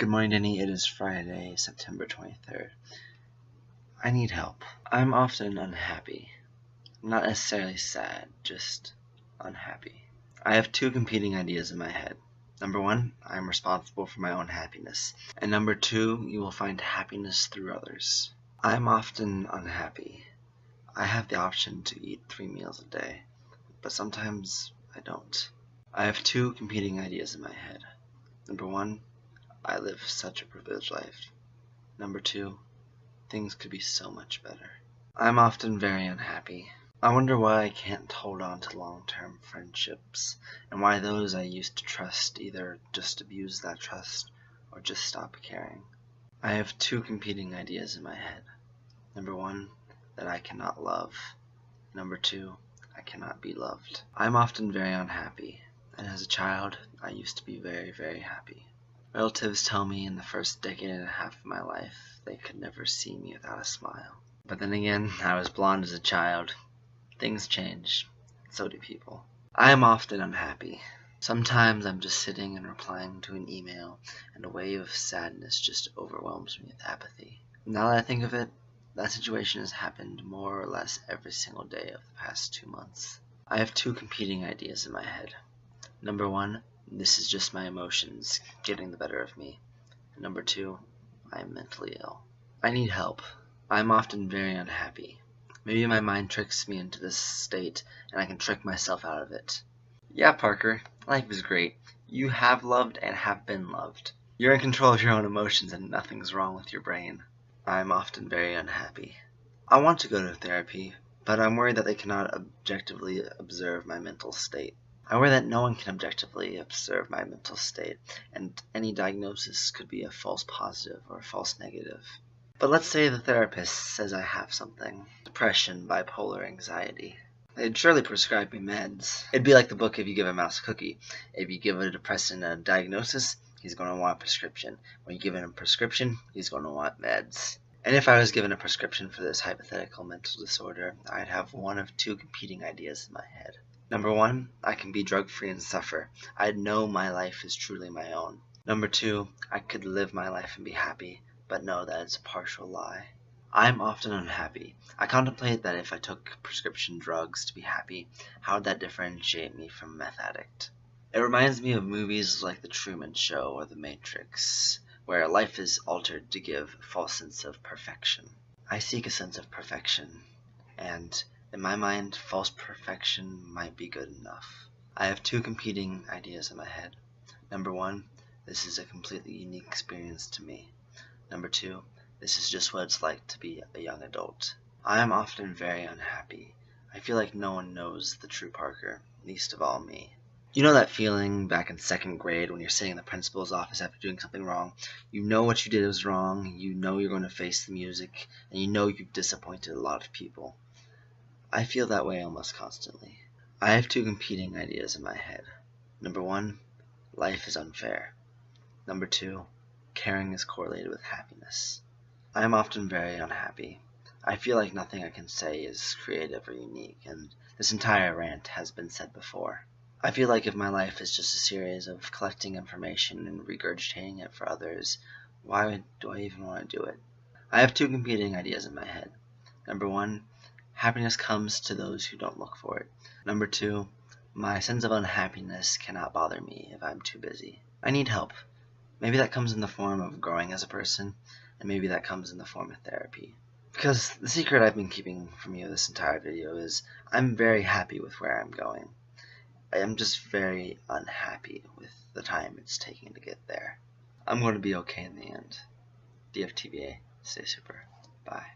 Good morning, Denny. It is Friday, September 23rd. I need help. I'm often unhappy. Not necessarily sad, just unhappy. I have two competing ideas in my head. Number one, I am responsible for my own happiness. And number two, you will find happiness through others. I'm often unhappy. I have the option to eat 3 meals a day, but sometimes I don't. I have two competing ideas in my head. Number one, I live such a privileged life. Number two, things could be so much better. I'm often very unhappy. I wonder why I can't hold on to long-term friendships, and why those I used to trust either just abuse that trust or just stop caring. I have two competing ideas in my head. Number one, that I cannot love. Number two, I cannot be loved. I'm often very unhappy, and as a child, I used to be very, very happy. Relatives tell me in the first decade and a half of my life they could never see me without a smile. But then again, I was blonde as a child. Things change. So do people. I am often unhappy. Sometimes I'm just sitting and replying to an email, and a wave of sadness just overwhelms me with apathy. Now that I think of it, that situation has happened more or less every single day of the past 2 months. I have two competing ideas in my head. Number one, this is just my emotions getting the better of me. Number two, I am mentally ill. I need help. I'm often very unhappy. Maybe my mind tricks me into this state, and I can trick myself out of it. Yeah, Parker, life is great. You have loved and have been loved. You're in control of your own emotions and nothing's wrong with your brain. I'm often very unhappy. I want to go to therapy, but I'm worried that they cannot objectively observe my mental state. I worry that no one can objectively observe my mental state, and any diagnosis could be a false positive or a false negative. But let's say the therapist says I have something. Depression, bipolar, anxiety. They'd surely prescribe me meds. It'd be like the book If You Give a Mouse a Cookie. If you give a depressant a diagnosis, he's going to want a prescription. When you give him a prescription, he's going to want meds. And if I was given a prescription for this hypothetical mental disorder, I'd have one of two competing ideas in my head. Number one, I can be drug-free and suffer. I'd know my life is truly my own. Number two, I could live my life and be happy, but know that it's a partial lie. I'm often unhappy. I contemplate that if I took prescription drugs to be happy, how would that differentiate me from a meth addict? It reminds me of movies like The Truman Show or The Matrix, where life is altered to give a false sense of perfection. I seek a sense of perfection, and in my mind, false perfection might be good enough. I have two competing ideas in my head. Number one, this is a completely unique experience to me. Number two, this is just what it's like to be a young adult. I am often very unhappy. I feel like no one knows the true Parker, least of all me. You know that feeling back in 2nd grade when you're sitting in the principal's office after doing something wrong? You know what you did was wrong, you know you're going to face the music, and you know you've disappointed a lot of people. I feel that way almost constantly. I have two competing ideas in my head. Number one, life is unfair. Number two, caring is correlated with happiness. I am often very unhappy. I feel like nothing I can say is creative or unique, and this entire rant has been said before. I feel like if my life is just a series of collecting information and regurgitating it for others, why do I even want to do it? I have two competing ideas in my head. Number one, happiness comes to those who don't look for it. Number two, my sense of unhappiness cannot bother me if I'm too busy. I need help. Maybe that comes in the form of growing as a person, and maybe that comes in the form of therapy. Because the secret I've been keeping from you this entire video is I'm very happy with where I'm going. I am just very unhappy with the time it's taking to get there. I'm going to be okay in the end. DFTBA, stay super. Bye.